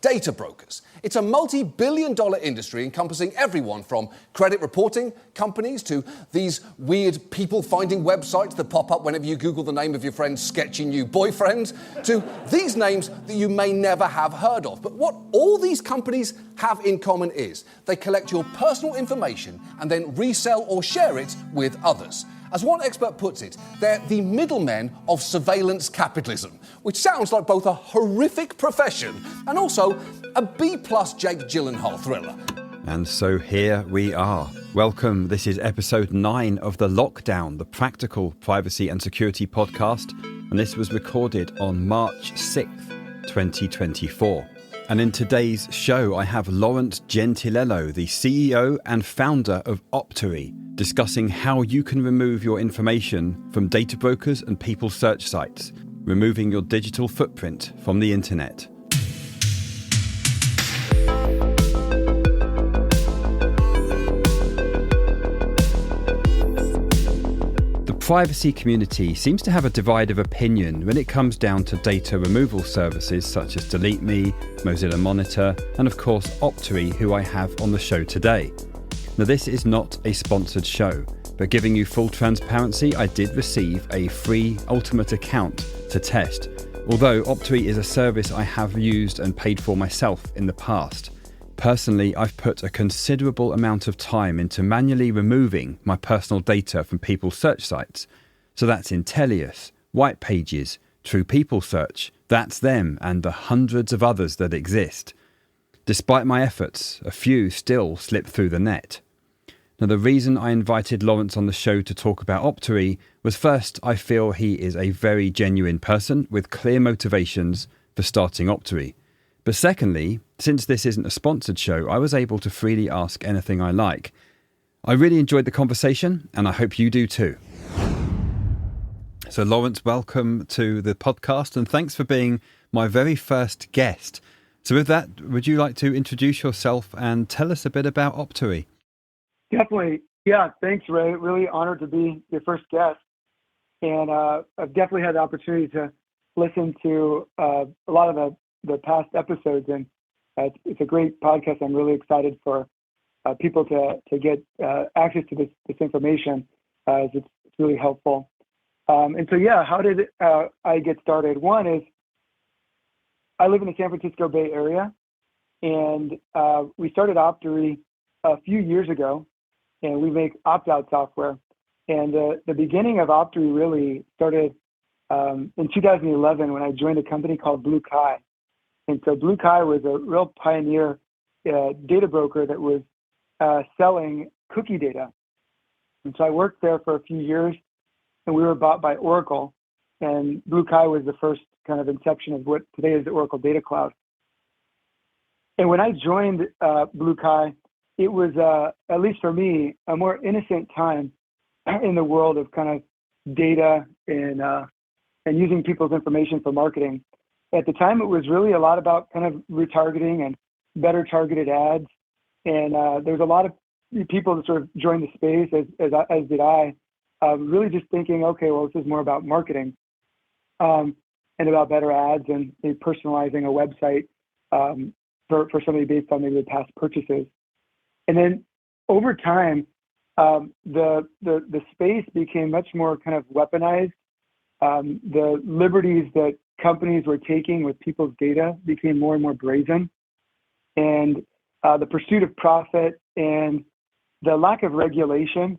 data brokers. It's a multi-billion-dollar industry encompassing everyone from credit reporting companies to these weird people-finding websites that pop up whenever you Google the name of your friend's sketchy new boyfriend, to these names that you may never have heard of. But what all these companies have in common is they collect your personal information and then resell or share it with others. As one expert puts it, they're the middlemen of surveillance capitalism, which sounds like both a horrific profession and also a B-plus Jake Gyllenhaal thriller. And so here we are. Welcome. This is episode 9 of The Lockdown, the practical privacy and security podcast. And this was recorded on March 6th, 2024. And in today's show, I have Lawrence Gentilello, the CEO and founder of Optery, discussing how you can remove your information from data brokers and people search sites, removing your digital footprint from the internet. The privacy community seems to have a divide of opinion when it comes down to data removal services such as Delete Me, Mozilla Monitor, and of course Optery, who I have on the show today. Now, this is not a sponsored show, but giving you full transparency, I did receive a free Ultimate account to test, although Optery is a service I have used and paid for myself in the past. Personally, I've put a considerable amount of time into manually removing my personal data from people's search sites. So that's Intellius, White Pages, True People Search, That's Them, and the hundreds of others that exist. Despite my efforts, a few still slip through the net. Now, the reason I invited Lawrence on the show to talk about Optery was first, I feel he is a very genuine person with clear motivations for starting Optery. But secondly, since this isn't a sponsored show, I was able to freely ask anything I like. I really enjoyed the conversation, and I hope you do too. So Lawrence, welcome to the podcast, and thanks for being my very first guest. So with that, would you like to introduce yourself and tell us a bit about Optery? Definitely. Yeah, thanks, Ray. Really honored to be your first guest. And I've definitely had the opportunity to listen to a lot of the past episodes, and it's a great podcast. I'm really excited for people to get access to this information, as it's really helpful. And so, yeah, how did I get started? One is I live in the San Francisco Bay Area, and we started Optery a few years ago, and we make opt-out software. And the beginning of Optery really started in 2011 when I joined a company called Blue Kai. And so Blue Kai was a real pioneer data broker that was selling cookie data. And so I worked there for a few years, and we were bought by Oracle. And Blue Kai was the first kind of inception of what today is the Oracle Data Cloud. And when I joined Blue Kai, it was, at least for me, a more innocent time in the world of kind of data and using people's information for marketing. At the time, it was really a lot about kind of retargeting and better targeted ads. And there was a lot of people that sort of joined the space, as did I, really just thinking, okay, well, this is more about marketing and about better ads and personalizing a website for somebody based on maybe the past purchases. And then over time, the space became much more kind of weaponized. The liberties that companies were taking with people's data became more and more brazen. And the pursuit of profit and the lack of regulation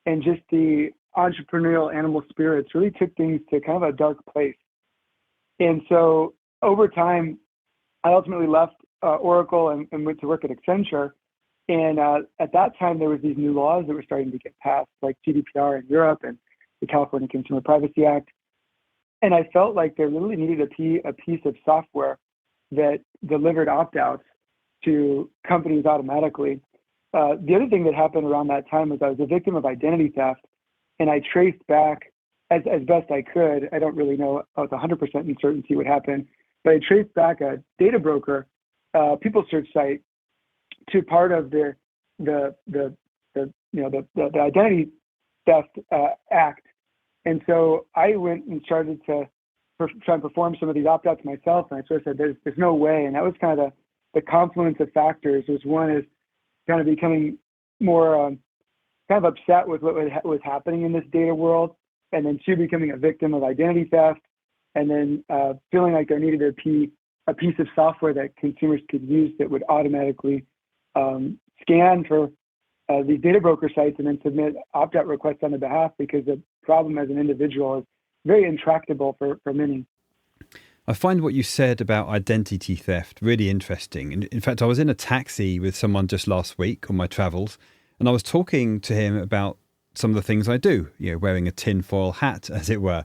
and just the entrepreneurial animal spirits really took things to kind of a dark place. And so over time, I ultimately left Oracle and went to work at Accenture. And at that time, there was these new laws that were starting to get passed, like GDPR in Europe and the California Consumer Privacy Act. And I felt like there really needed a piece of software that delivered opt-outs to companies automatically. The other thing that happened around that time was I was a victim of identity theft, and I traced back as best I could. I don't really know with 100% certainty what happened, but I traced back a data broker, people search site, to part of the identity theft act. And so I went and started to try and perform some of these opt-outs myself, and I sort of said, there's no way. And that was kind of the confluence of factors was, one is kind of becoming more kind of upset with what was happening in this data world, and then two, becoming a victim of identity theft, and then feeling like there needed to be a piece of software that consumers could use that would automatically scan for these data broker sites and then submit opt-out requests on their behalf, because the problem as an individual is very intractable for many. I find what you said about identity theft really interesting. In fact, I was in a taxi with someone just last week on my travels, and I was talking to him about some of the things I do, wearing a tinfoil hat, as it were.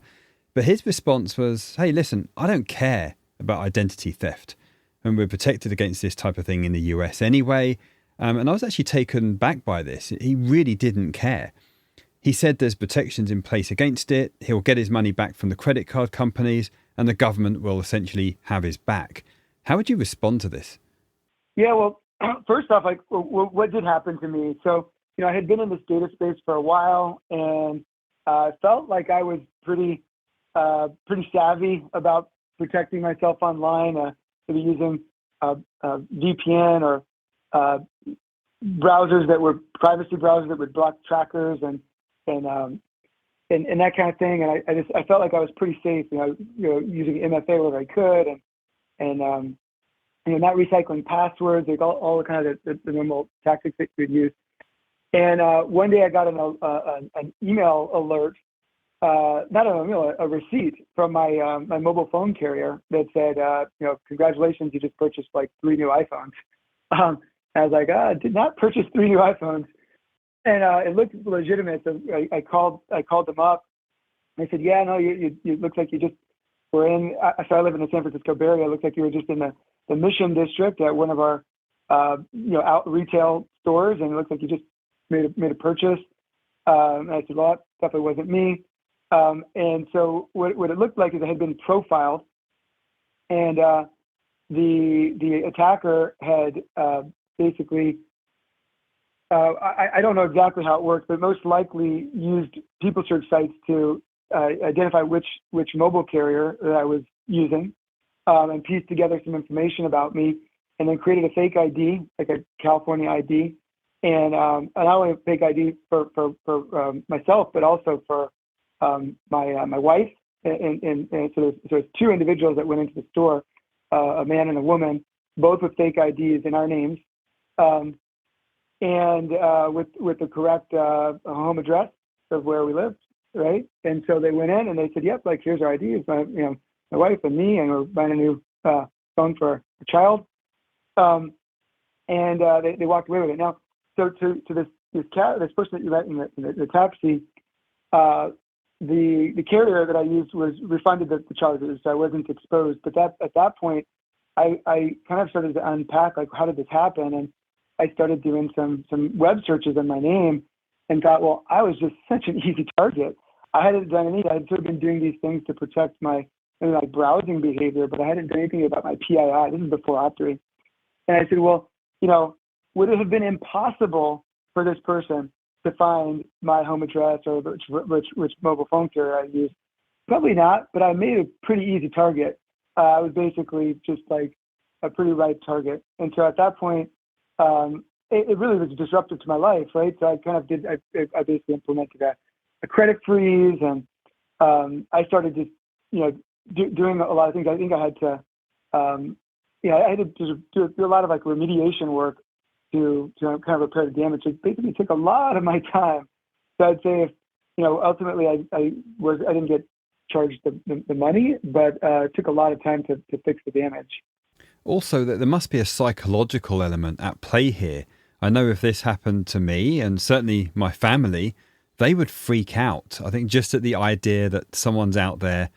But his response was, hey, listen, I don't care about identity theft. And we're protected against this type of thing in the US anyway. And I was actually taken back by this. He really didn't care. He said there's protections in place against it. He'll get his money back from the credit card companies, and the government will essentially have his back. How would you respond to this? Yeah, well, first off, like, what did happen to me? So, I had been in this data space for a while, and felt like I was pretty savvy about protecting myself online, maybe using VPN or browsers that were privacy browsers that would block trackers and that kind of thing. And I felt like I was pretty safe, using MFA wherever I could, and not recycling passwords, like all the kind of the normal tactics that you would use. And one day I got an email alert, not an email, a receipt from my mobile phone carrier that said, congratulations, you just purchased like 3 new iPhones. I was like, I did not purchase 3 new iPhones. And it looked legitimate. So I called them up. I said, yeah, no, you looks like you just were in. So I live in the San Francisco Bay Area. It looks like you were just in the Mission District at one of our out retail stores, and it looks like you just made a purchase. And I said, well, that definitely wasn't me. And so what it looked like is I had been profiled, and the attacker had basically, I don't know exactly how it worked, but most likely used people search sites to identify which mobile carrier that I was using, and pieced together some information about me, and then created a fake ID, like a California ID, and not only a fake ID for myself, but also for my wife. And so there's 2 individuals that went into the store, a man and a woman, both with fake IDs in our names, and with the correct home address of where we lived, right? And so they went in and they said, "Yep, like here's our IDs, my wife and me, and we're buying a new phone for a child." And they walked away with it. Now, so to this person that you met in the taxi, the carrier that I used was refunded the charges, so I wasn't exposed. But at that point, I kind of started to unpack, like, how did this happen? And I started doing some web searches in my name, and thought, well, I was just such an easy target. I hadn't done anything. I had sort of been doing these things to protect my browsing behavior, but I hadn't done anything about my PII. This is before Optery. And I said, well, would it have been impossible for this person to find my home address or which mobile phone carrier I used? Probably not, but I made a pretty easy target. I was basically just like a pretty ripe target. And so at that point, it really was disruptive to my life, right? So I kind of I basically implemented a credit freeze, and I started just, doing a lot of things. I think I had to, I had to do a lot of like remediation work to kind of repair the damage. It basically took a lot of my time. So I'd say if, ultimately I didn't get charged the money, but it took a lot of time to fix the damage. Also, that there must be a psychological element at play here. I know if this happened to me, and certainly my family, they would freak out. I think just at the idea that someone's out there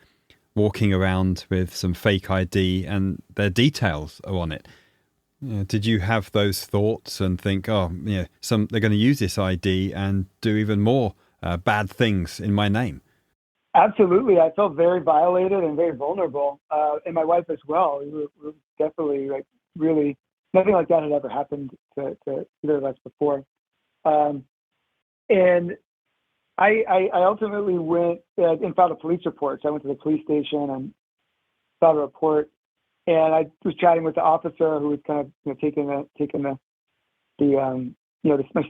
walking around with some fake ID and their details are on it. Did you have those thoughts and think, they're going to use this ID and do even more bad things in my name? Absolutely. I felt very violated and very vulnerable. And my wife as well. We were definitely really, nothing like that had ever happened to either of us before. And I ultimately went and filed a police report. So I went to the police station and filed a report. And I was chatting with the officer who was kind of taking my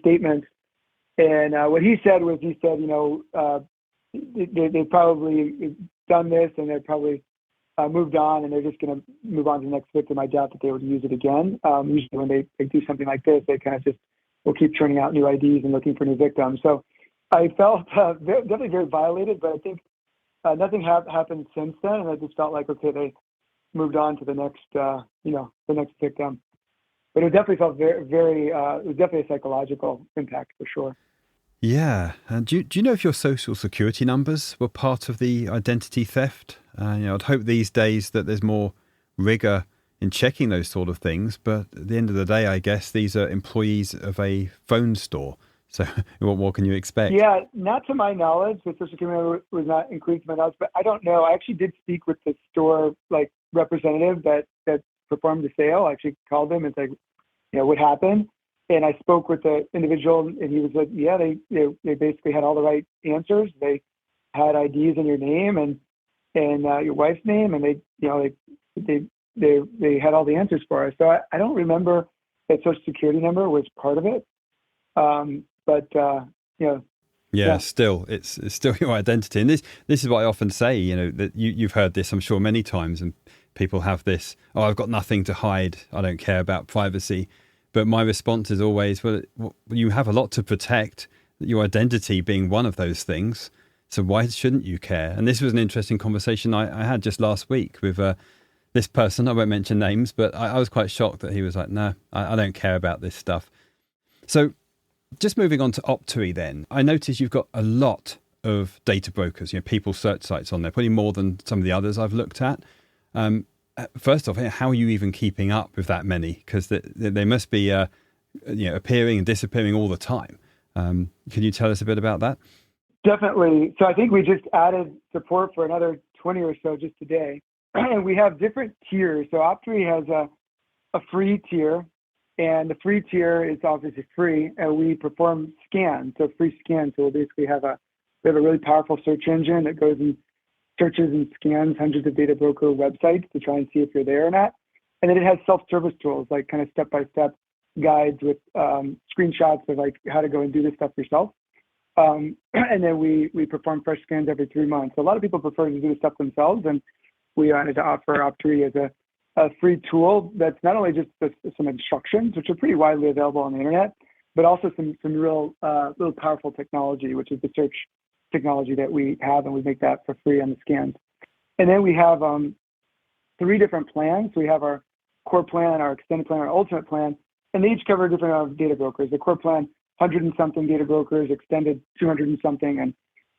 statements. And what he said, they probably done this and they're probably moved on and they're just going to move on to the next victim. I doubt that they would use it again. Usually when they do something like this, they kind of just will keep churning out new IDs and looking for new victims. So I felt definitely very violated, but I think nothing happened since then. And I just felt like, okay, they moved on to the next, the next victim. But it definitely felt very, it was definitely a psychological impact for sure. Yeah. And do you know if your social security numbers were part of the identity theft? I'd hope these days that there's more rigor in checking those sort of things. But at the end of the day, I guess these are employees of a phone store. So what can you expect? Yeah, not to my knowledge. The social security number was not included to my knowledge, but I don't know. I actually did speak with the store representative that performed the sale. I actually called them and said, what happened? And I spoke with the individual, and he was like, yeah, they basically had all the right answers. They had IDs in your name and your wife's name, and they had all the answers for us. So I don't remember that social security number was part of it. Still, it's still your identity. And this is what I often say, that you've heard this, I'm sure, many times, and people have this, I've got nothing to hide. I don't care about privacy. But my response is always, well, you have a lot to protect, your identity being one of those things. So why shouldn't you care? And this was an interesting conversation I had just last week with this person. I won't mention names, but I was quite shocked that he was like, no, I don't care about this stuff. So just moving on to Optery then, I noticed you've got a lot of data brokers, people search sites on there, probably more than some of the others I've looked at. First off, how are you even keeping up with that many? Because they must be appearing and disappearing all the time. Can you tell us a bit about that? Definitely. So I think we just added support for another 20 or so just today. And we have different tiers. So Optery has a free tier, and the free tier is obviously free, and we perform scans, so free scans. So we basically have a really powerful search engine that goes and searches and scans hundreds of data broker websites to try and see if you're there or not. And then it has self-service tools, like kind of step-by-step guides with screenshots of how to go and do this stuff yourself. And then we perform fresh scans every 3 months. So a lot of people prefer to do this stuff themselves, and we wanted to offer Optery as a free tool that's not only just some instructions, which are pretty widely available on the internet, but also some real powerful technology, which is the search technology that we have, and we make that for free on the scans. And then we have 3 different plans. So we have our core plan, our extended plan, our ultimate plan, and they each cover different data brokers. The core plan, 100 and something data brokers, extended 200 and something,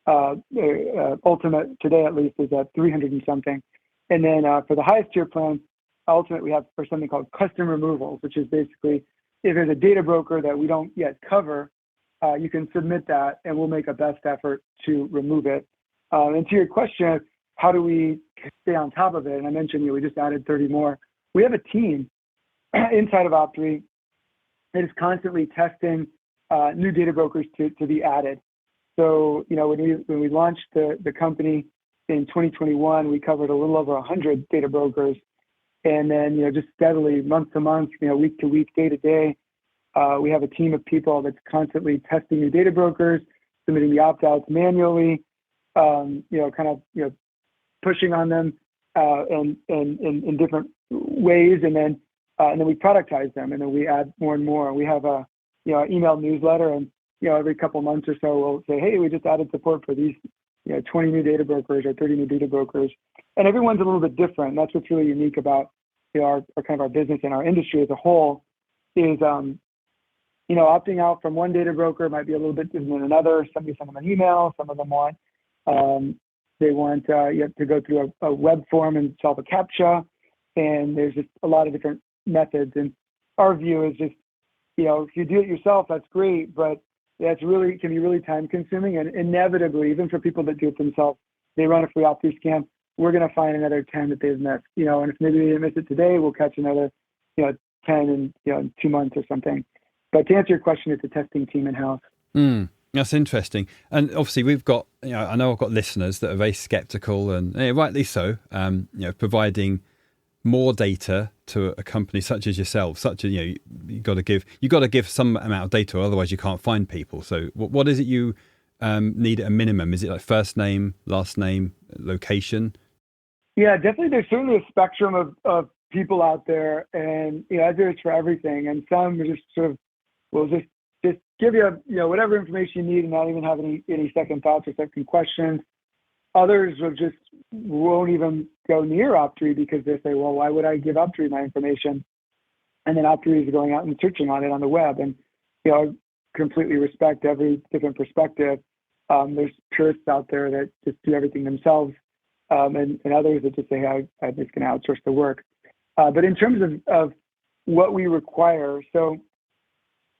and ultimate today at least is at 300 and something. And then for the highest tier plan, ultimate, we have for something called custom removals, which is basically if there's a data broker that we don't yet cover, you can submit that and we'll make a best effort to remove it. And to your question, how do we stay on top of it? And I mentioned we just added 30 more. We have a team inside of Optery that is constantly testing new data brokers to be added. So, when we launched the company in 2021, we covered a little over 100 data brokers. And then, just steadily, month to month, week to week, day to day, we have a team of people that's constantly testing new data brokers, submitting the opt-outs manually, pushing on them in different ways, and then we productize them, and then we add more and more. We have a email newsletter, and every couple months or so we'll say, hey, we just added support for these 20 new data brokers or 30 new data brokers, and everyone's a little bit different. And that's what's really unique about our kind of our business and our industry as a whole is opting out from one data broker might be a little bit different than another. Some send them an email, some of them want you have to go through a web form and solve a CAPTCHA, and there's just a lot of different methods. And our view is just if you do it yourself, that's great, but can be really time consuming, and inevitably, even for people that do it themselves, they run a free Optery scan. We're going to find another 10 that they've missed, and if maybe they didn't miss it today, we'll catch another, 10 in 2 months or something. But to answer your question, it's a testing team in-house. That's interesting. And obviously we've got, I know I've got listeners that are very skeptical and rightly so, providing more data to a company such as yourself, you got to give some amount of data, or otherwise you can't find people. So what is it you need at a minimum? Is it like first name, last name, location? Yeah, definitely. There's certainly a spectrum of people out there, and as there is for everything. And some are just sort of will just give you whatever information you need and not even have any second thoughts or second questions. Others won't even go near Optery because they say, well, why would I give Optery my information? And then Optery is going out and searching on it on the web. And, I completely respect every different perspective. There's purists out there that just do everything themselves, and others that just say, hey, I'm just going to outsource the work. But in terms of what we require, so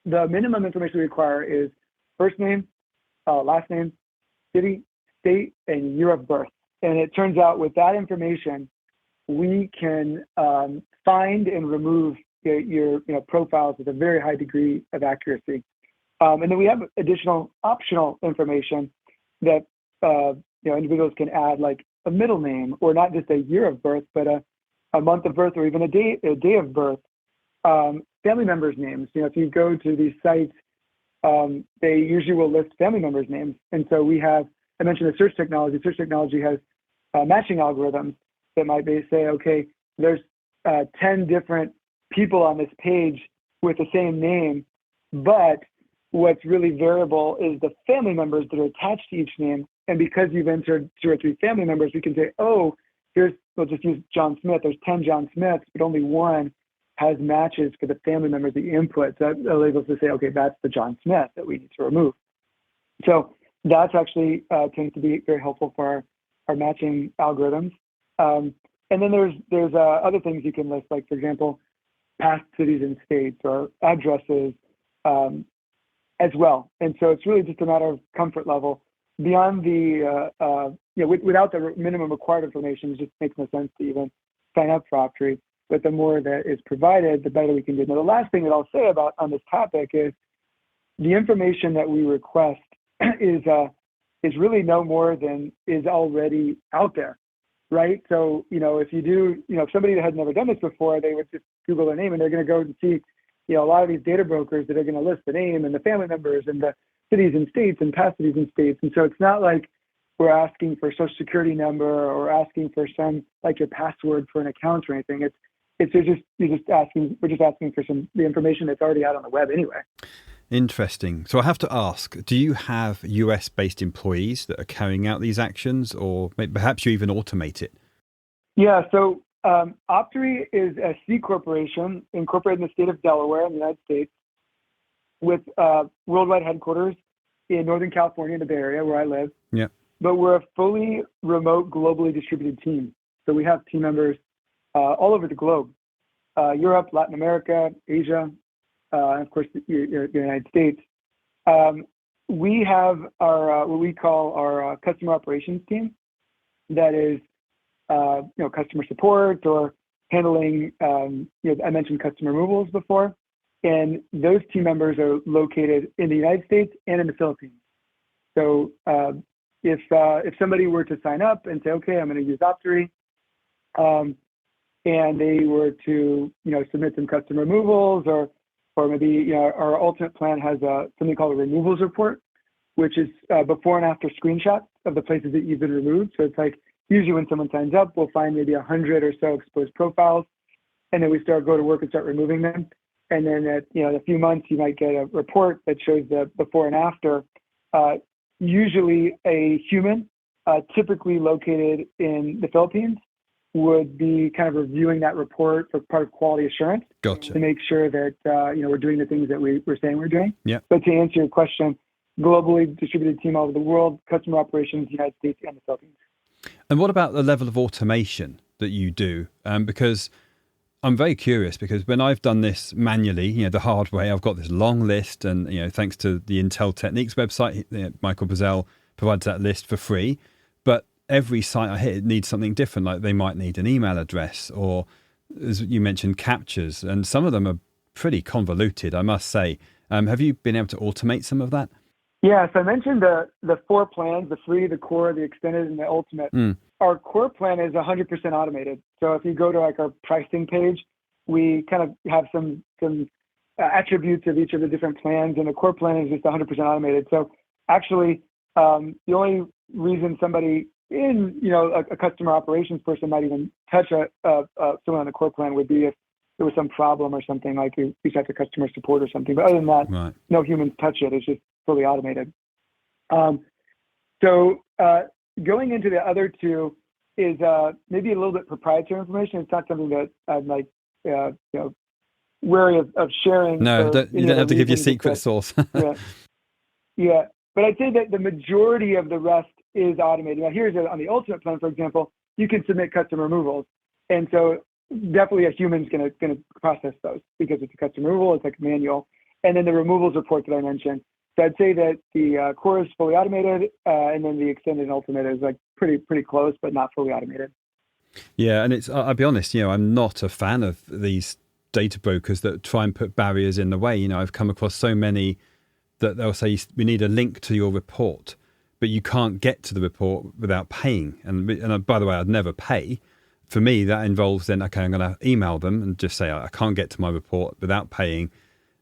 the minimum information we require is first name, last name, city, state, and year of birth. And it turns out with that information, we can find and remove your profiles with a very high degree of accuracy. And then we have additional optional information that individuals can add, like a middle name, or not just a year of birth, but a month of birth, or even a day of birth. Family members' names. If you go to these sites, they usually will list family members' names. And so I mentioned the search technology. Search technology has matching algorithms that might say, okay, there's 10 different people on this page with the same name, but what's really variable is the family members that are attached to each name. And because you've entered 2 or 3 family members, we can say, oh, we'll just use John Smith. There's 10 John Smiths, but only one has matches for the family members that you input. So that enables us to say, okay, that's the John Smith that we need to remove. So that's actually tends to be very helpful for our matching algorithms. And then there's other things you can list, like, for example, past cities and states, or addresses as well. And so it's really just a matter of comfort level. Beyond without the minimum required information, it just makes no sense to even sign up for Optery. But the more that is provided, the better we can do. Now, the last thing that I'll say on this topic is the information that we request is really no more than is already out there, right? So, if somebody that had never done this before, they would just Google their name, and they're going to go and see, a lot of these data brokers that are going to list the name and the family members and the cities and states and past cities and states. And so it's not like we're asking for a social security number or asking for your password for an account or anything. We're just asking for the information that's already out on the web anyway. Interesting. So I have to ask, do you have US-based employees that are carrying out these actions, or perhaps you even automate it? Yeah, so Optery is a C corporation incorporated in the state of Delaware in the United States, with worldwide headquarters in Northern California, in the Bay Area, where I live. Yeah. But we're a fully remote, globally distributed team. So we have team members all over the globe, Europe, Latin America, Asia, and of course, the United States. We have our what we call our customer operations team, that is, customer support, or handling. I mentioned customer removals before, and those team members are located in the United States and in the Philippines. So if somebody were to sign up and say, okay, I'm going to use Optery, and they were to submit some customer removals, or maybe our ultimate plan has something called a removals report, which is before and after screenshots of the places that you've been removed. So it's like, usually when someone signs up, we'll find maybe 100 or so exposed profiles, and then we go to work and start removing them. And then at a few months, you might get a report that shows the before and after. Usually a human, typically located in the Philippines, would be kind of reviewing that report for part of quality assurance. Gotcha. To make sure that we're doing the things that we're saying we're doing. Yeah. But to answer your question, globally distributed team all over the world, customer operations, United States and the Philippines. And what about the level of automation that you do? Because I'm very curious, because when I've done this manually, the hard way, I've got this long list, and thanks to the Intel Techniques website, Michael Brazel provides that list for free. But every site I hit needs something different. Like they might need an email address, or, as you mentioned, captures, and some of them are pretty convoluted, I must say. Have you been able to automate some of that? Yeah, so I mentioned the 4 plans: the free, the core, the extended, and the ultimate. our core plan is 100% automated. So if you go to like our pricing page, we kind of have some attributes of each of the different plans, and the core plan is just 100% automated. So actually, the only reason somebody in, a customer operations person might even touch someone on the core plan would be if there was some problem or something, like you reach out to customer support or something. But other than that, Right. no humans touch it. It's just fully automated. So going into the other two is maybe a little bit proprietary information. It's not something that I'm like, wary of sharing. No, you don't have to give your secret sauce. Yeah. But I'd say that the majority of the rest is automated. Now, on the Ultimate plan, for example, you can submit custom removals. And so definitely a human's going to process those because it's a custom removal. It's like manual. And then the removals report that I mentioned. So I'd say that the core is fully automated, and then the extended and ultimate is like pretty close, but not fully automated. Yeah, and I'll be honest, I'm not a fan of these data brokers that try and put barriers in the way. I've come across so many that they'll say, we need a link to your report, but you can't get to the report without paying. And by the way, I'd never pay. For me, that involves then, okay, I'm going to email them and just say, I can't get to my report without paying.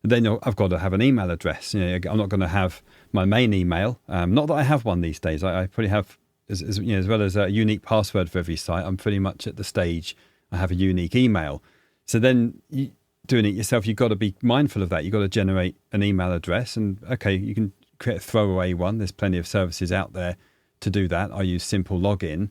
And then I've got to have an email address. I'm not going to have my main email. Not that I have one these days. I probably have, as well as a unique password for every site. I'm pretty much at the stage I have a unique email. So then doing it yourself, you've got to be mindful of that. You've got to generate an email address, and okay, you can create a throwaway one. There's plenty of services out there to do that. I use simple login,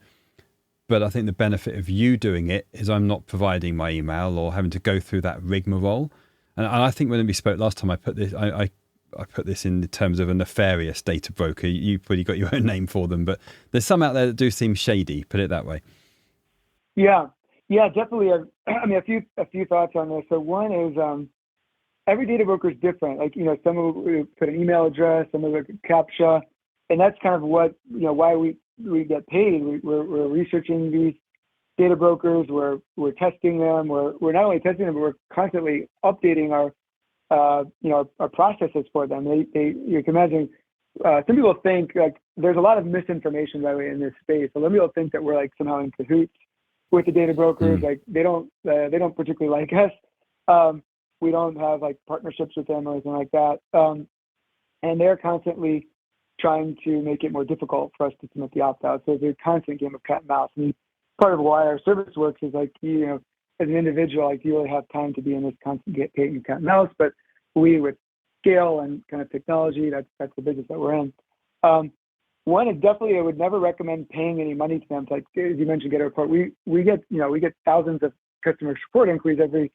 but I think the benefit of you doing it is I'm not providing my email or having to go through that rigmarole. And I think when we spoke last time, I put this in terms of a nefarious data broker. You probably got your own name for them, but there's some out there that do seem shady. Put it that way. Yeah, definitely. I mean, a few thoughts on this. So one is every data broker is different. Like, some of it put an email address, some of it CAPTCHA, and that's kind of what, why we get paid. We're researching these data brokers. We're testing them. We're not only testing them, but we're constantly updating our processes for them. You can imagine. Some people think like there's a lot of misinformation, by the way, in this space. So some people think that we're like somehow in cahoots with the data brokers. Like they don't particularly like us. We don't have like partnerships with them or anything like that. And they're constantly trying to make it more difficult for us to submit the opt-out. So it's a constant game of cat and mouse. And part of why our service works is like, as an individual, like you really have time to be in this constant game of cat and mouse, but we with scale and kind of technology, that's the business that we're in. One is definitely, I would never recommend paying any money to them. Like, as you mentioned, get a report. We get thousands of customer support inquiries every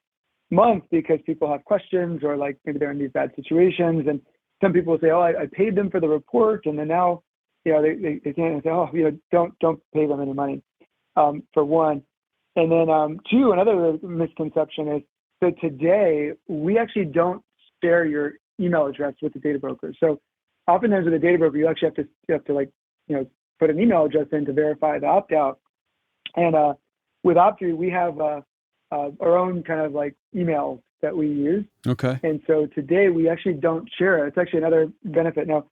month because people have questions or like maybe they're in these bad situations. And some people say, I paid them for the report. And then now, they can't say, don't pay them any money, for one. And then two, another misconception is that today we actually don't share your email address with the data broker. So oftentimes with a data broker, you actually have to like, put an email address in to verify the opt-out. And with Optery, we have our own kind of like emails that we use. Okay. And so today we actually don't share it. It's actually another benefit. Now,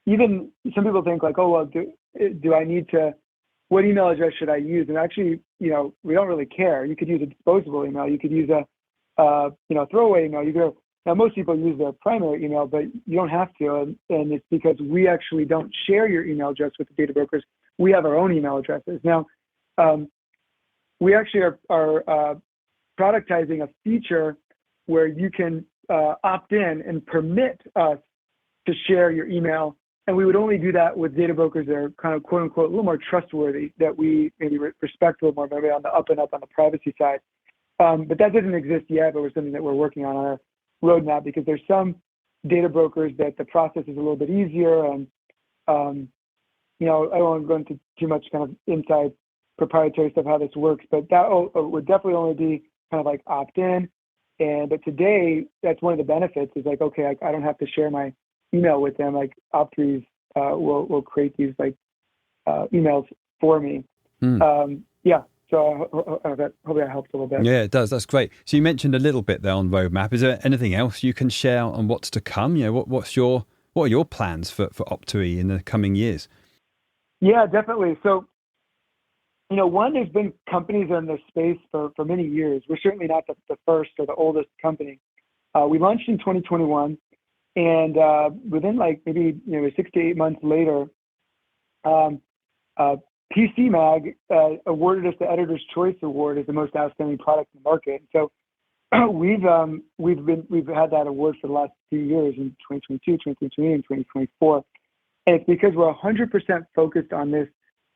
even some people think like, do I need to, what email address should I use? And actually, we don't really care. You could use a disposable email. You could use a throwaway email. Now, most people use their primary email, but you don't have to. And it's because we actually don't share your email address with the data brokers. We have our own email addresses. Now, we actually are productizing a feature where you can opt in and permit us to share your email. And we would only do that with data brokers that are kind of, quote unquote, a little more trustworthy, that we maybe respect a little more, maybe on the up and up on the privacy side. But that doesn't exist yet, but it's something that we're working on our roadmap, because there's some data brokers that the process is a little bit easier. And, I don't want to go into too much kind of inside proprietary stuff, how this works, but that would definitely only be kind of like opt-in. But today, that's one of the benefits is like, okay, I don't have to share my email with them. Like Optery will create these like emails for me. So hopefully that helps a little bit. Yeah, it does. That's great. So you mentioned a little bit there on roadmap. Is there anything else you can share on what's to come? What are your plans for Optery in the coming years? Yeah, definitely. So One, there's been companies in this space for many years. We're certainly not the first or the oldest company. We launched in 2021, and within like maybe 6 to 8 months later, PC Mag awarded us the Editor's Choice Award as the most outstanding product in the market. So we've had that award for the last few years in 2022, 2023, and 2024, and it's because we're 100% focused on this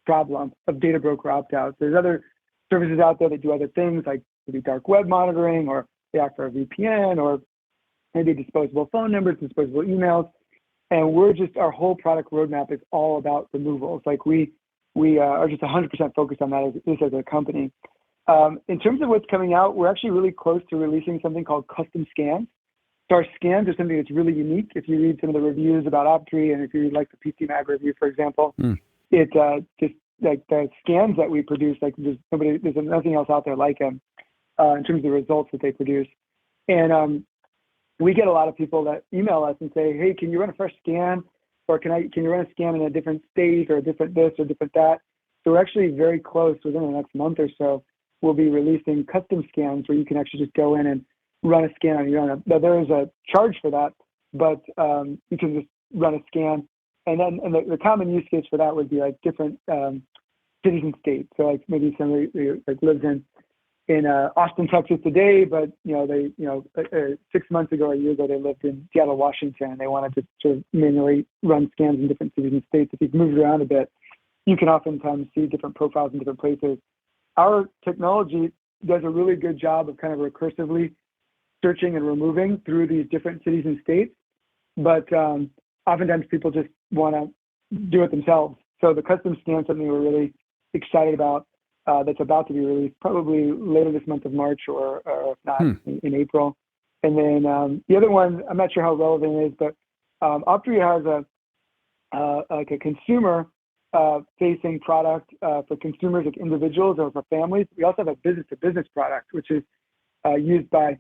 problem of data broker opt-outs. There's other services out there that do other things, like maybe dark web monitoring, or they offer a VPN, or maybe disposable phone numbers, disposable emails, and our whole product roadmap is all about removals. Like we are just 100% focused on that as a company. In terms of what's coming out, we're actually really close to releasing something called custom scans. So our scans are something that's really unique. If you read some of the reviews about Optery, and if you read like the PC Mag review, for example, it just like the scans that we produce, like there's nothing else out there like them in terms of the results that they produce. And we get a lot of people that email us and say, hey, can you run a fresh scan? Or can you run a scan in a different state, or a different this or different that? So we're actually very close. Within the next month or so, we'll be releasing custom scans where you can actually just go in and run a scan on your own. Now, there is a charge for that, but you can just run a scan. And then the common use case for that would be like different cities and states. So like maybe somebody like lives in Austin, Texas today, but they 6 months ago or a year ago they lived in Seattle, Washington, and they wanted to sort of manually run scans in different cities and states. If you've moved around a bit, you can oftentimes see different profiles in different places. Our technology does a really good job of kind of recursively searching and removing through these different cities and states, but oftentimes people just want to do it themselves. So the custom scan is something we're really excited about. That's about to be released probably later this month of March, or if not in April. And then the other one, I'm not sure how relevant it is, but Optery has a consumer facing product for consumers, like individuals or for families. We also have a business-to-business product, which is used by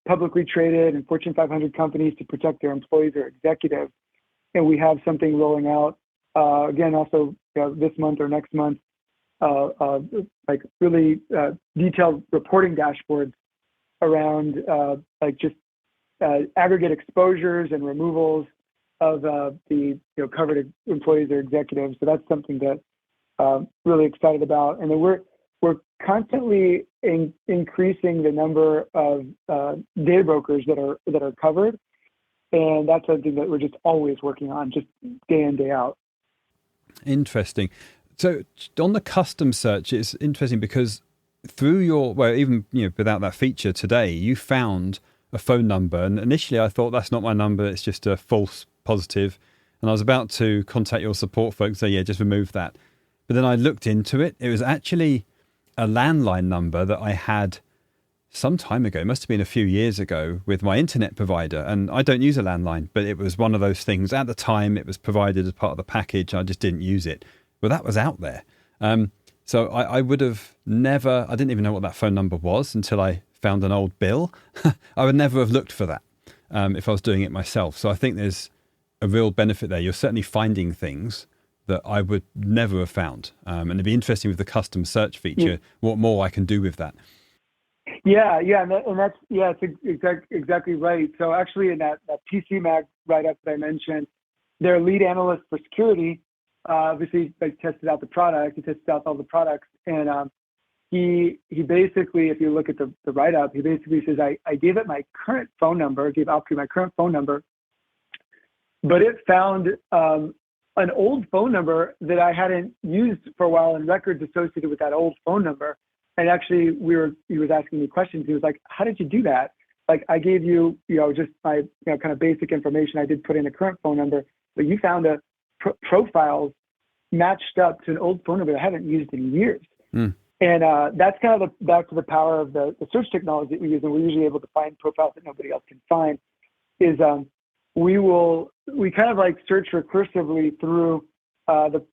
publicly traded and Fortune 500 companies to protect their employees or executives. And we have something rolling out again also this month or next month. Like really detailed reporting dashboards around like just aggregate exposures and removals of the covered employees or executives. So that's something that really excited about. And then we're constantly increasing the number of data brokers that are covered, and that's something that we're just always working on, just day in, day out. Interesting. So on the custom search, it's interesting because through even without that feature today, you found a phone number, and initially I thought that's not my number, it's just a false positive, and I was about to contact your support folks, say just remove that. But then I looked into it. It was actually a landline number that I had some time ago. It must have been a few years ago with my internet provider, and I don't use a landline, but it was one of those things. At the time, it was provided as part of the package. I just didn't use it. Well, that was out there. So I would have never, I didn't even know what that phone number was until I found an old bill. I would never have looked for that if I was doing it myself. So I think there's a real benefit there. You're certainly finding things that I would never have found. And it'd be interesting with the custom search feature, what more I can do with that. Yeah, it's exactly right. So actually in that PC Mag write-up that I mentioned, their lead analyst for security obviously tested out the product. He tested out all the products, and he basically, if you look at the write-up, he basically says, I gave it my current phone number, gave Optery my current phone number, but it found an old phone number that I hadn't used for a while and records associated with that old phone number. And actually, he was asking me questions. He was like, how did you do that? Like, I gave you, just my, kind of basic information. I did put in a current phone number, but you found profiles matched up to an old phone number that I haven't used in years. And that's kind of back to the power of the search technology that we use, and we're usually able to find profiles that nobody else can find, is we kind of like search recursively through the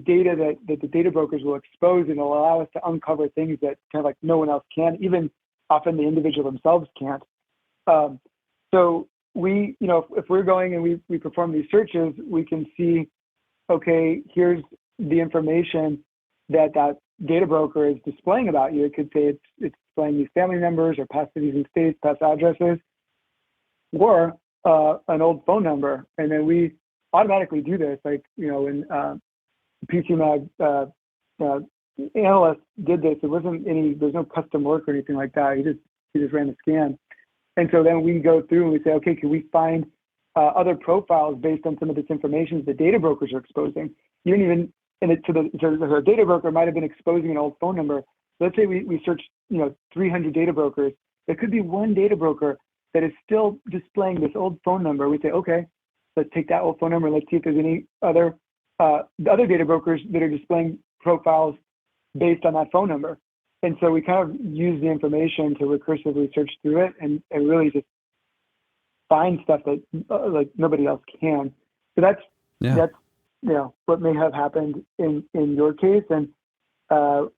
data that the data brokers will expose, and it'll allow us to uncover things that kind of like no one else can, even often the individual themselves can't. So we, if we're going and we perform these searches, we can see, okay, here's the information that data broker is displaying about you. It could say it's displaying these family members or past cities and states, past addresses, or an old phone number. And then we automatically do this. Like, when PCMag analyst did this, there's no custom work or anything like that. He just ran a scan. And so then we go through and we say, okay, can we find other profiles based on some of this information the data brokers are exposing? You don't even, so a data broker might have been exposing an old phone number. Let's say we search, 300 data brokers. There could be one data broker that is still displaying this old phone number. We say, okay, let's take that old phone number. Let's see if there's any other data brokers that are displaying profiles based on that phone number. And so we kind of use the information to recursively search through it and really just find stuff that like nobody else can. So that's what may have happened in your case. And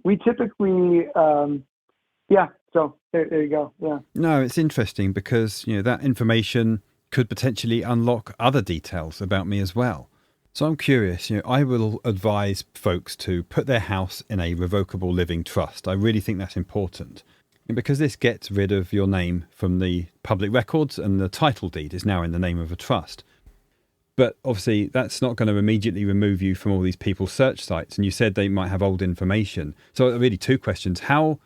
we typically, so there you go. Yeah. No, it's interesting because, that information could potentially unlock other details about me as well. So I'm curious, I will advise folks to put their house in a revocable living trust. I really think that's important. And because this gets rid of your name from the public records and the title deed is now in the name of a trust. But obviously that's not going to immediately remove you from all these people's search sites. And you said they might have old information. So really two questions. How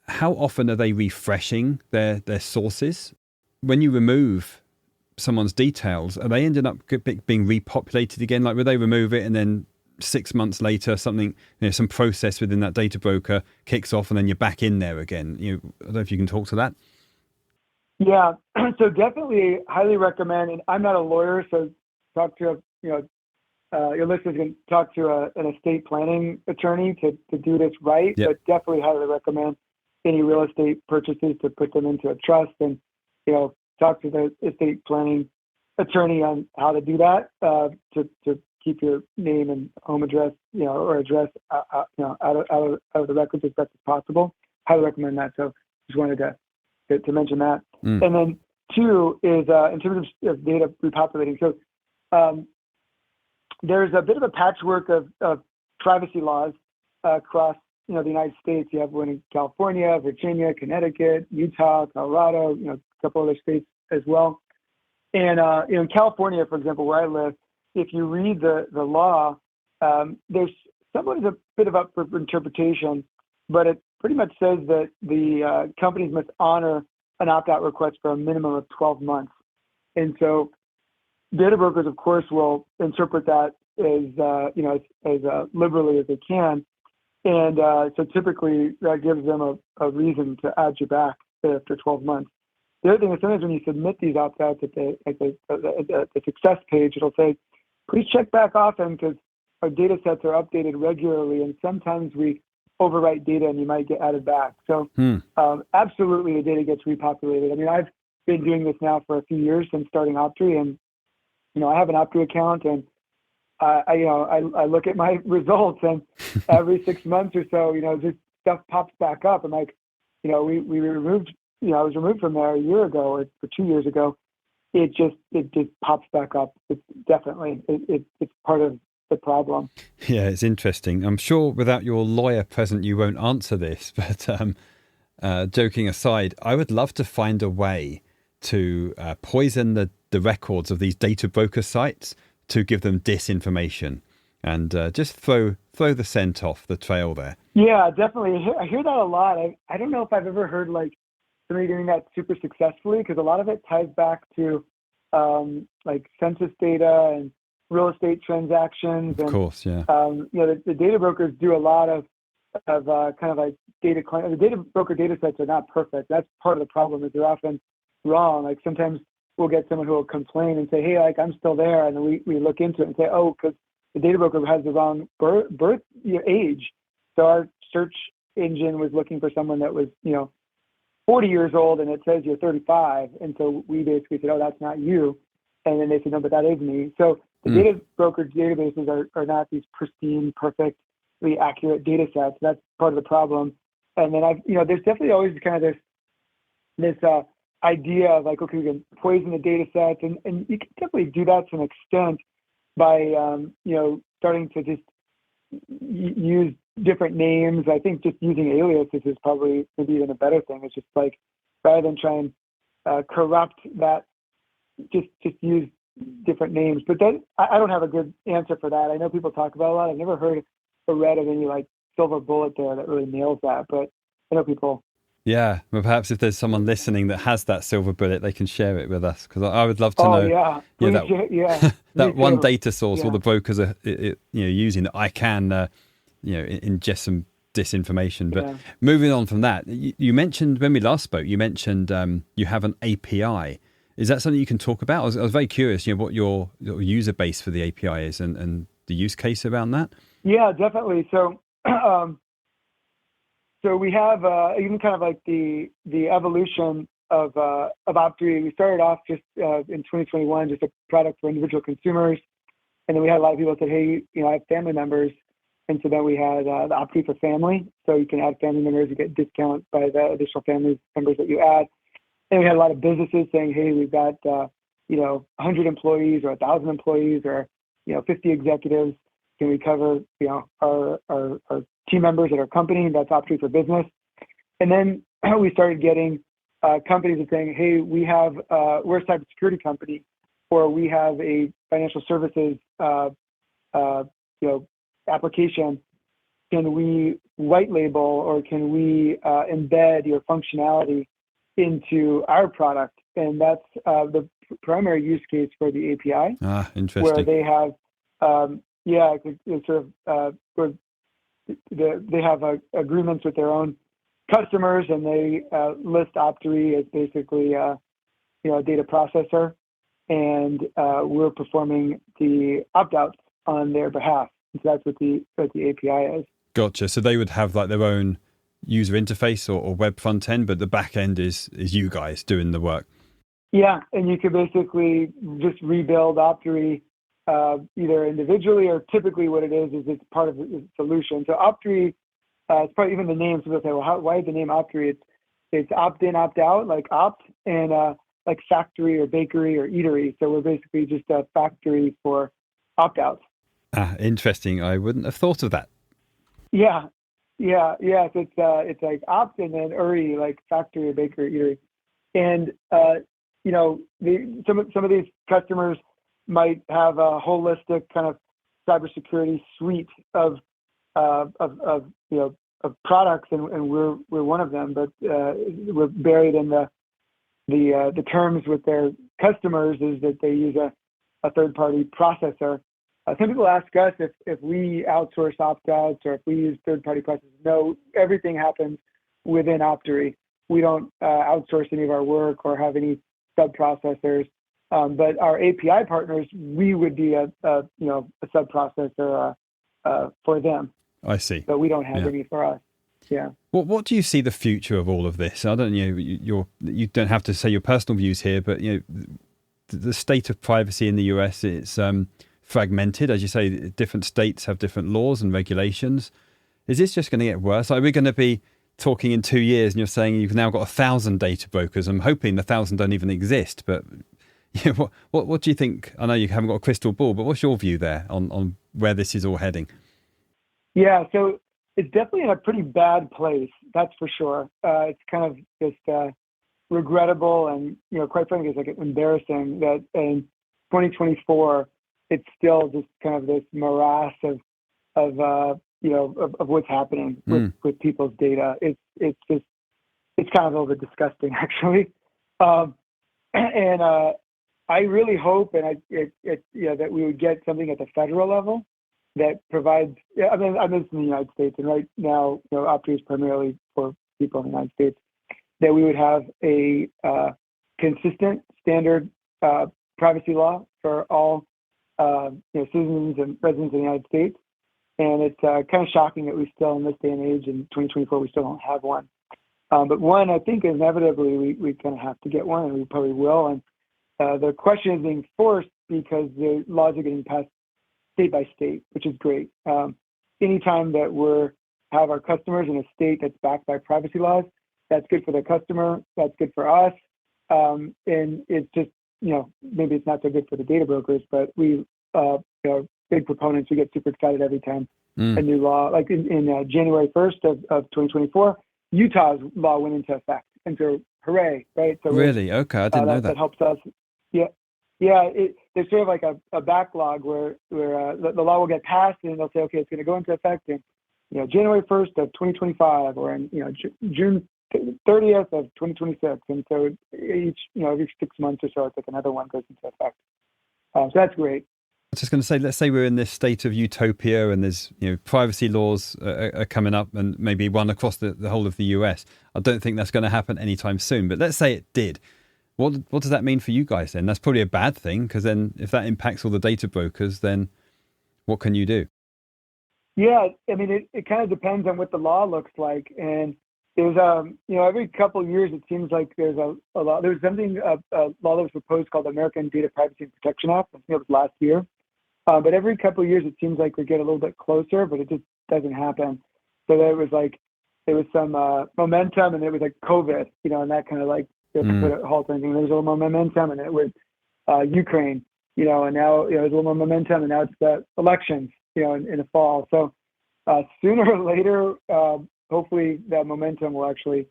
often are they refreshing their sources? When you remove someone's details, are they ended up being repopulated again? Like, will they remove it and then 6 months later something, some process within that data broker kicks off and then you're back in there again? I don't know if you can talk to that. Yeah, so definitely highly recommend, and I'm not a lawyer, so talk to your listeners can talk to an estate planning attorney to do this right. Yep. But definitely highly recommend any real estate purchases to put them into a trust, and talk to the estate planning attorney on how to do that to keep your name and home address, or address, out of the records as best as possible. Highly recommend that. So just wanted to mention that. And then two is in terms of data repopulating. So there's a bit of a patchwork of privacy laws across the United States. You have one in California, Virginia, Connecticut, Utah, Colorado, a couple other states as well. And in California, for example, where I live, if you read the law, there's somewhat a bit of up for interpretation, but it pretty much says that the companies must honor an opt-out request for a minimum of 12 months. And so data brokers, of course, will interpret that as liberally as they can. And so typically that gives them a reason to add you back after 12 months. The other thing is sometimes when you submit these opt-outs at the success page, it'll say, please check back often because our data sets are updated regularly, and sometimes we overwrite data and you might get added back. So absolutely the data gets repopulated. I mean, I've been doing this now for a few years since starting Optery, and I have an Optery account, and I look at my results, and every 6 months or so, just stuff pops back up. And like, we removed, I was removed from there a year ago or 2 years ago. It just pops back up. It's definitely, it's part of the problem. Yeah, it's interesting. I'm sure without your lawyer present, you won't answer this, but joking aside, I would love to find a way to poison the records of these data broker sites to give them disinformation and just throw the scent off the trail there. Yeah, definitely. I hear that a lot. I don't know if I've ever heard like somebody doing that super successfully, because a lot of it ties back to like census data and real estate transactions. Of course, yeah. The data brokers do a lot of kind of like data claim. The data broker data sets are not perfect. That's part of the problem, is they're often wrong. Like sometimes we'll get someone who will complain and say, hey, like I'm still there. And then we look into it and say, oh, because the data broker has the wrong birth age. So our search engine was looking for someone that was, 40 years old, and it says you're 35. And so we basically said, oh, that's not you. And then they said, no, but that is me. So the data broker databases are not these pristine, perfectly accurate data sets. That's part of the problem. And then there's definitely always kind of this idea of like, okay, we can poison the data sets, and you can definitely do that to an extent by starting to just use different names. I think just using aliases is probably maybe even a better thing. It's just like, rather than try and corrupt that, just use different names. But then I don't have a good answer for that. I know people talk about it a lot. I've never heard or read of any like silver bullet there that really nails that. But I know people. Yeah, well, perhaps if there's someone listening that has that silver bullet, they can share it with us, because I would love to know. Yeah, Yeah, that that one too. data source Yeah. all the brokers are using, that I can ingest some disinformation. But moving on from that, you mentioned when we last spoke, you mentioned you have an API. Is that something you can talk about? I was very curious, what your user base for the API is and the use case around that. Yeah, definitely. So. So we have even kind of like the evolution of Optery. We started off just in 2021, just a product for individual consumers, and then we had a lot of people that said, "Hey, I have family members," and so then we had the Optery for Family. So you can add family members, you get discount by the additional family members that you add. And we had a lot of businesses saying, "Hey, we've got 100 employees or 1,000 employees or 50 executives. Can we cover our team members at our company?" That's Optery for Business. And then we started getting companies that saying, "Hey, we're a cybersecurity company, or we have a financial services application. Can we white label or can we embed your functionality into our product?" And that's the primary use case for the API. Interesting. Where they have it's sort of they have agreements with their own customers, and they list Optery as basically a data processor, and we're performing the opt-outs on their behalf. So that's what the API is. Gotcha. So they would have like their own user interface or web front end, but the back end is you guys doing the work. Yeah, and you could basically just rebuild Optery either individually, or typically what it is it's part of the solution. So Optery, it's probably even the name. So they'll say, well, why is the name Optery? It's opt-in, opt-out, like opt, and like factory or bakery or eatery. So we're basically just a factory for opt-outs. Interesting. I wouldn't have thought of that. Yeah. So it's like opt and then uri, like factory or bakery, eatery. And some of these customers might have a holistic kind of cybersecurity suite of products, and we're one of them. But we're buried in the terms with their customers is that they use a third-party processor. Some people ask us if we outsource opt-outs or if we use third-party processors. No, everything happens within Optery. We don't outsource any of our work or have any sub-processors. But our API partners, we would be a sub-processor for them. I see. But we don't have any for us. Yeah. What do you see the future of all of this? I don't know. You don't have to say your personal views here, but the state of privacy in the US, it's fragmented, as you say. Different states have different laws and regulations. Is this just going to get worse? Are we going to be talking in 2 years and you're saying you've now got 1,000 data brokers? I'm hoping the 1,000 don't even exist, but what do you think? I know you haven't got a crystal ball, but what's your view there on where this is all heading? Yeah, so it's definitely in a pretty bad place, that's for sure. It's kind of just regrettable and, quite frankly, it's like embarrassing that in 2024, it's still just kind of this morass of what's happening with people's data. It's kind of a little bit disgusting, actually. And I really hope that we would get something at the federal level that provides. I'm in the United States, and right now, Optery is primarily for people in the United States. That we would have a consistent standard privacy law for all citizens and residents of the United States. And it's kind of shocking that we still, in this day and age, in 2024, we still don't have one. But one, I think, inevitably, we kind of have to get one, and we probably will. And the question is being forced because the laws are getting passed state by state, which is great. Anytime that we have our customers in a state that's backed by privacy laws, that's good for the customer, that's good for us. And it's just, maybe it's not so good for the data brokers, but we are big proponents. We get super excited every time a new law. Like in January 1st of 2024, Utah's law went into effect. And so, hooray, right? So Really? Okay, I didn't know that. That helps us. Yeah. Yeah, there's sort of like a backlog where the law will get passed and they'll say, okay, it's going to go into effect in January 1st of 2025 or in June 30th of 2026. And so every 6 months or so, it's like another one goes into effect. So that's great. I was just going to say, let's say we're in this state of utopia and there's privacy laws are coming up and maybe one across the whole of the US. I don't think that's going to happen anytime soon, but let's say it did. What does that mean for you guys then? That's probably a bad thing, because then if that impacts all the data brokers, then what can you do? Yeah, I mean, it kind of depends on what the law looks like. And there's, every couple of years, it seems like there's a law. There was something, a law that was proposed called the American Data Privacy and Protection Act. I think it was last year. But every couple of years, it seems like we get a little bit closer, but it just doesn't happen. So there was some momentum, and it was like COVID, and that kind of like put a halt on anything. There was a little more momentum, and it was Ukraine, and now there's a little more momentum, and now it's the elections, in the fall. So sooner or later, hopefully that momentum will actually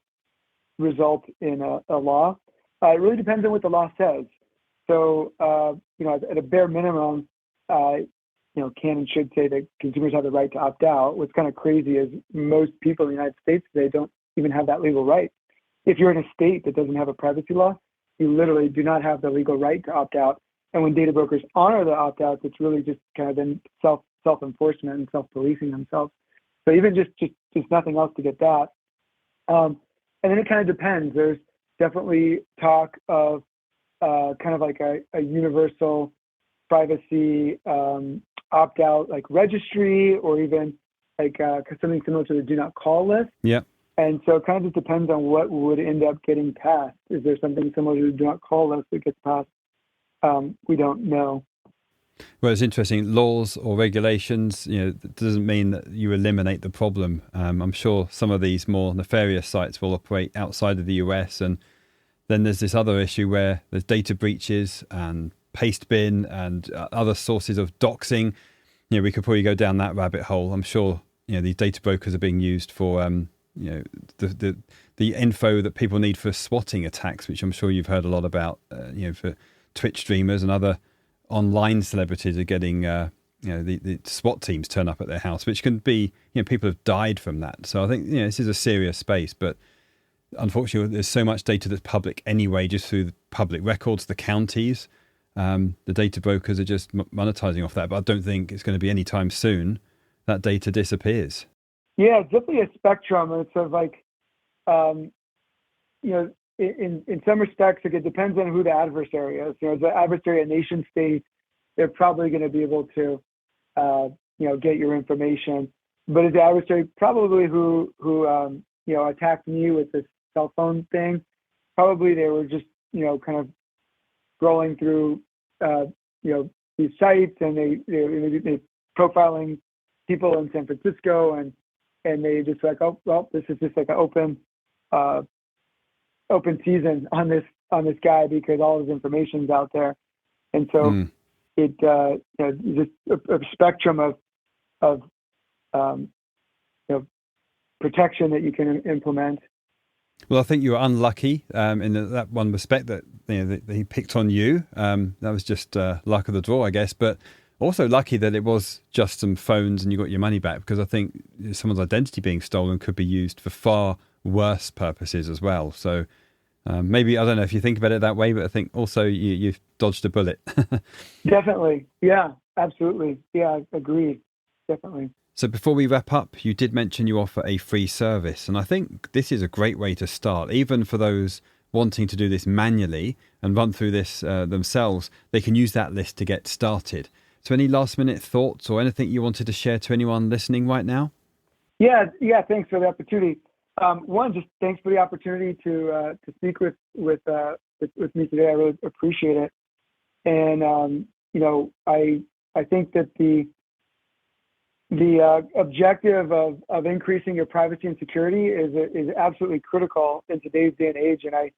result in a law. It really depends on what the law says. So, at a bare minimum, can and should say that consumers have the right to opt out. What's kind of crazy is most people in the United States today don't even have that legal right. If you're in a state that doesn't have a privacy law, you literally do not have the legal right to opt out. And when data brokers honor the opt-outs, it's really just kind of been self-enforcement and self-policing themselves. So even just nothing else to get that. And then it kind of depends. There's definitely talk of kind of like a universal privacy opt-out, like registry, or even like something similar to the do not call list. Yeah. And so it kind of just depends on what would end up getting passed. Is there something similar to the do not call list that gets passed? We don't know. Well, it's interesting. Laws or regulations, doesn't mean that you eliminate the problem. I'm sure some of these more nefarious sites will operate outside of the US. And then there's this other issue where there's data breaches and paste bin and other sources of doxing. We could probably go down that rabbit hole. I'm sure, these data brokers are being used for, the info that people need for swatting attacks, which I'm sure you've heard a lot about, for Twitch streamers and other online celebrities are getting, the SWAT teams turn up at their house, which can be, people have died from that. So I think, this is a serious space, but unfortunately there's so much data that's public anyway, just through the public records, the counties. The data brokers are just monetizing off that, but I don't think it's going to be anytime soon that data disappears. Yeah, it's definitely a spectrum. It's sort of like, in some respects, it depends on who the adversary is. As the adversary, a nation state, they're probably going to be able to, get your information. But as the adversary, probably who attacked me with this cell phone thing, probably they were just, kind of scrolling through, these sites, and they profiling people in San Francisco, and they just like, oh, well, this is just like an open season on this guy because all his information's out there. And so it just a spectrum of protection that you can implement. Well, I think you were unlucky in that one respect that that he picked on you. That was just luck of the draw, I guess. But also lucky that it was just some phones and you got your money back, because I think someone's identity being stolen could be used for far worse purposes as well. So maybe, I don't know if you think about it that way, but I think also you've dodged a bullet. Definitely. Yeah, absolutely. Yeah, agreed. Definitely. So before we wrap up, you did mention you offer a free service, and I think this is a great way to start. Even for those wanting to do this manually and run through this themselves, they can use that list to get started. So any last minute thoughts or anything you wanted to share to anyone listening right now? Yeah. Thanks for the opportunity. One, just thanks for the opportunity to speak with me today. I really appreciate it. And I think that the objective of increasing your privacy and security is absolutely critical in today's day and age. And I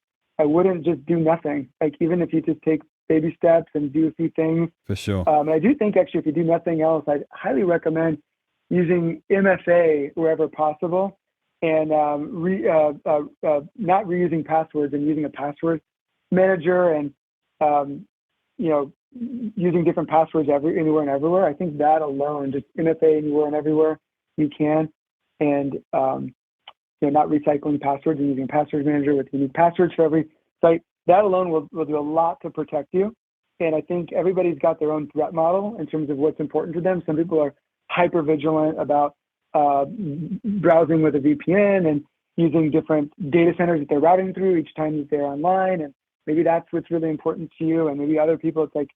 wouldn't just do nothing. Like, even if you just take baby steps and do a few things. For sure. And I do think, actually, if you do nothing else, I'd highly recommend using MFA wherever possible, and not reusing passwords and using a password manager, and using different passwords anywhere and everywhere. I think that alone, just MFA anywhere and everywhere you can, and not recycling passwords and using a password manager with unique passwords for every site. That alone will do a lot to protect you. And I think everybody's got their own threat model in terms of what's important to them. Some people are hyper vigilant about browsing with a VPN and using different data centers that they're routing through each time that they're online. And maybe that's what's really important to you. And maybe other people, it's like,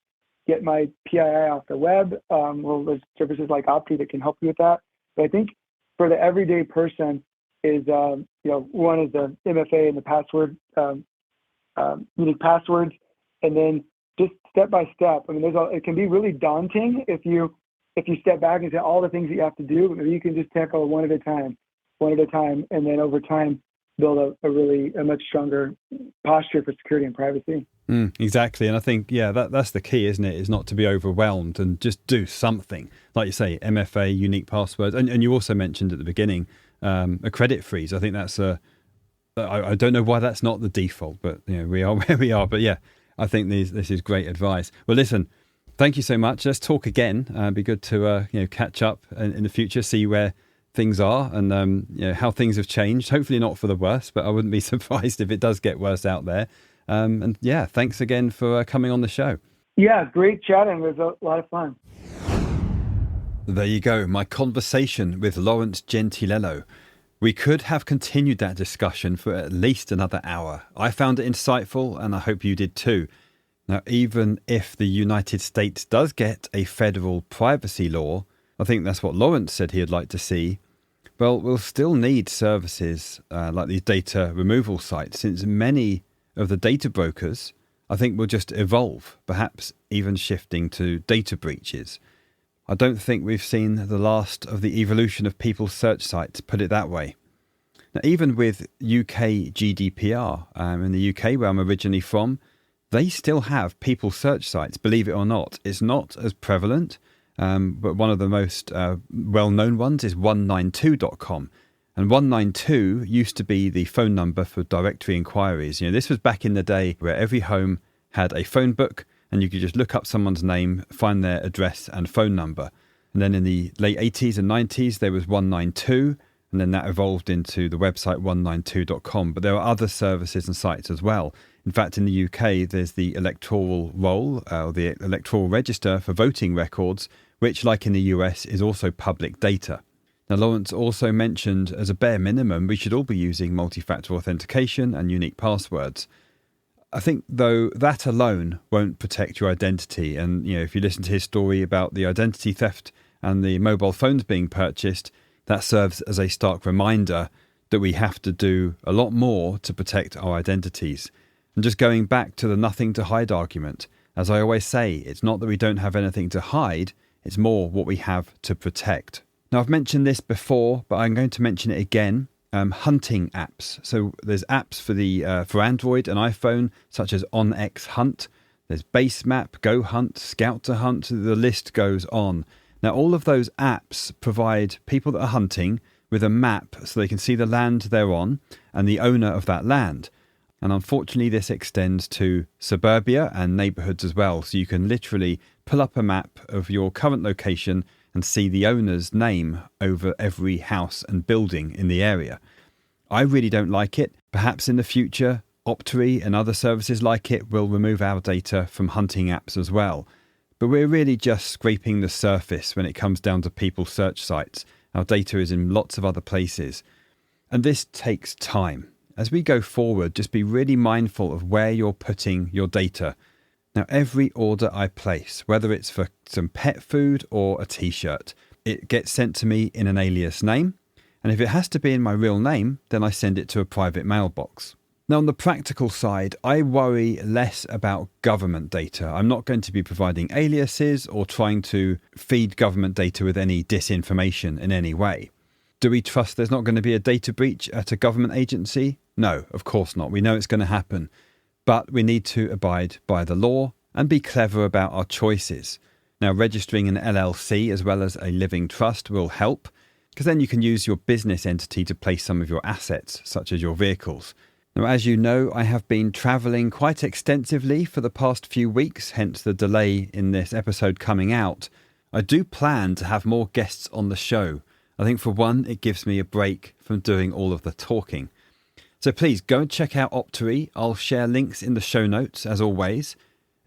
get my PII off the web. Well, there's services like Optery that can help you with that. But I think for the everyday person is, one is the MFA and the password, unique passwords, and then just step by step. I mean, it can be really daunting if you step back and say all the things that you have to do, but maybe you can just tackle one at a time, and then over time build a much stronger posture for security and privacy. Exactly. And I think, that's the key, isn't it? Is not to be overwhelmed and just do something. Like you say, MFA, unique passwords. And you also mentioned at the beginning, a credit freeze. I think that's I don't know why that's not the default, but we are where we are. But I think this is great advice. Well, listen, thank you so much. Let's talk again. It'd be good to catch up in the future, see where things are and how things have changed. Hopefully not for the worse, but I wouldn't be surprised if it does get worse out there. Thanks again for coming on the show. Yeah, great chatting. It was a lot of fun. There you go, my conversation with Lawrence Gentilello. We could have continued that discussion for at least another hour. I found it insightful, and I hope you did too. Now, even if the United States does get a federal privacy law, I think that's what Lawrence said he'd like to see, well, we'll still need services like these data removal sites, since many of the data brokers, I think, will just evolve, perhaps even shifting to data breaches. I don't think we've seen the last of the evolution of people's search sites, put it that way. Now, even with UK GDPR, in the UK where I'm originally from, they still have people search sites, believe it or not. It's not as prevalent, but one of the most well-known ones is 192.com. And 192 used to be the phone number for directory inquiries. This was back in the day where every home had a phone book, and you could just look up someone's name, find their address and phone number. And then in the late 80s and 90s, there was 192, and then that evolved into the website 192.com. But there are other services and sites as well. In fact, in the UK, there's the electoral roll, or the electoral register for voting records, which, like in the US, is also public data. Now, Lawrence also mentioned, as a bare minimum, we should all be using multi-factor authentication and unique passwords. I think, though, that alone won't protect your identity. And, if you listen to his story about the identity theft and the mobile phones being purchased, that serves as a stark reminder that we have to do a lot more to protect our identities. And just going back to the nothing to hide argument, as I always say, it's not that we don't have anything to hide, it's more what we have to protect. Now, I've mentioned this before, but I'm going to mention it again. Hunting apps. So there's apps for Android and iPhone, such as OnX Hunt. There's Basemap, Go Hunt, Scout to Hunt. The list goes on. Now, all of those apps provide people that are hunting with a map so they can see the land they're on and the owner of that land. And unfortunately, this extends to suburbia and neighborhoods as well. So you can literally pull up a map of your current location and see the owner's name over every house and building in the area. I really don't like it. Perhaps in the future, Optery and other services like it will remove our data from hunting apps as well. But we're really just scraping the surface when it comes down to people's search sites. Our data is in lots of other places. And this takes time. As we go forward, just be really mindful of where you're putting your data. Now, every order I place, whether it's for some pet food or a t-shirt, it gets sent to me in an alias name. And if it has to be in my real name, then I send it to a private mailbox. Now, on the practical side, I worry less about government data. I'm not going to be providing aliases or trying to feed government data with any disinformation in any way. Do we trust there's not going to be a data breach at a government agency? No, of course not. We know it's going to happen. But we need to abide by the law and be clever about our choices. Now, registering an LLC as well as a living trust will help, because then you can use your business entity to place some of your assets, such as your vehicles. Now, as you know, I have been travelling quite extensively for the past few weeks, hence the delay in this episode coming out. I do plan to have more guests on the show. I think for one, it gives me a break from doing all of the talking. So please go and check out Optery. I'll share links in the show notes, as always.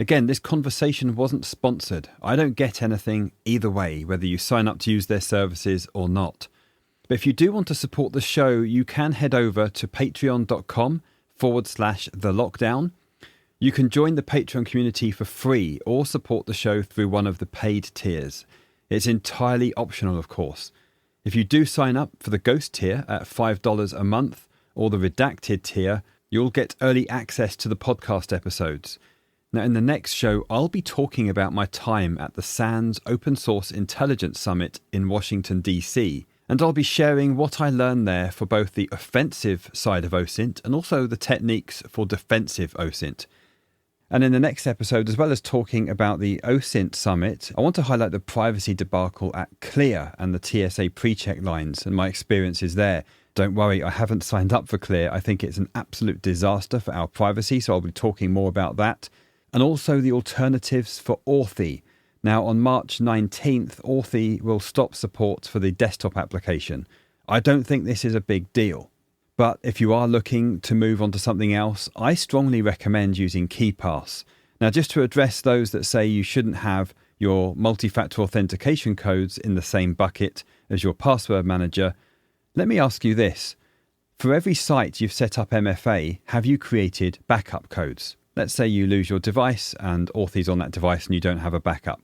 Again, this conversation wasn't sponsored. I don't get anything either way, whether you sign up to use their services or not. But if you do want to support the show, you can head over to patreon.com/thelockdown. You can join the Patreon community for free or support the show through one of the paid tiers. It's entirely optional, of course. If you do sign up for the Ghost tier at $5 a month or the Redacted tier, you'll get early access to the podcast episodes. Now, in the next show, I'll be talking about my time at the SANS Open Source Intelligence Summit in Washington, D.C., and I'll be sharing what I learned there for both the offensive side of OSINT and also the techniques for defensive OSINT. And in the next episode, as well as talking about the OSINT Summit, I want to highlight the privacy debacle at Clear and the TSA pre-check lines and my experiences there. Don't worry, I haven't signed up for Clear. I think it's an absolute disaster for our privacy, so I'll be talking more about that. And also the alternatives for Authy. Now, on March 19th, Authy will stop support for the desktop application. I don't think this is a big deal. But if you are looking to move on to something else, I strongly recommend using KeePass. Now, just to address those that say you shouldn't have your multi-factor authentication codes in the same bucket as your password manager, let me ask you this. For every site you've set up MFA, have you created backup codes? Let's say you lose your device and Authy's on that device and you don't have a backup.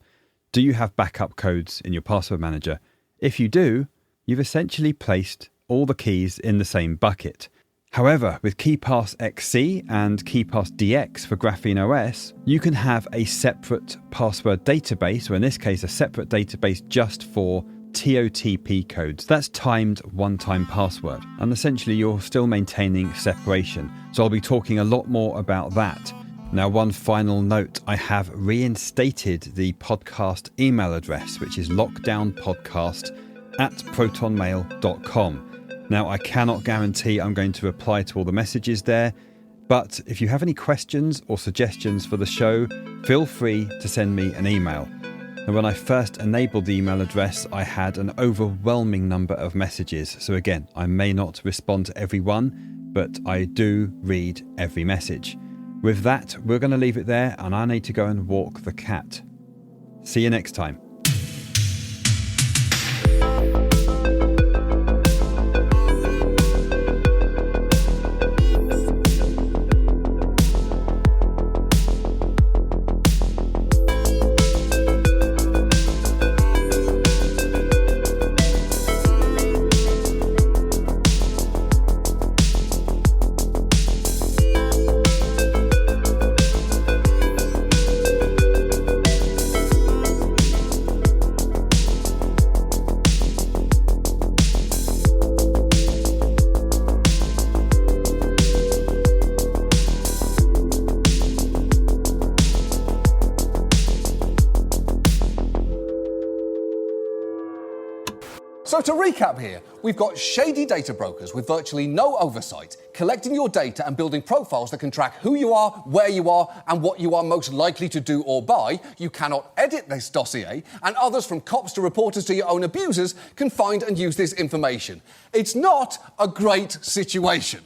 Do you have backup codes in your password manager? If you do, you've essentially placed all the keys in the same bucket. However, with KeePass XC and KeePass DX for Graphene OS, you can have a separate password database, or in this case, a separate database just for TOTP codes. That's timed one-time password. And essentially, you're still maintaining separation. So I'll be talking a lot more about that. Now, one final note, I have reinstated the podcast email address, which is lockdownpodcast@protonmail.com. Now, I cannot guarantee I'm going to reply to all the messages there, but if you have any questions or suggestions for the show, feel free to send me an email. And when I first enabled the email address, I had an overwhelming number of messages. So again, I may not respond to every one, but I do read every message. With that, we're going to leave it there, and I need to go and walk the cat. See you next time. So to recap here, we've got shady data brokers with virtually no oversight, collecting your data and building profiles that can track who you are, where you are, and what you are most likely to do or buy. You cannot edit this dossier, and others from cops to reporters to your own abusers can find and use this information. It's not a great situation.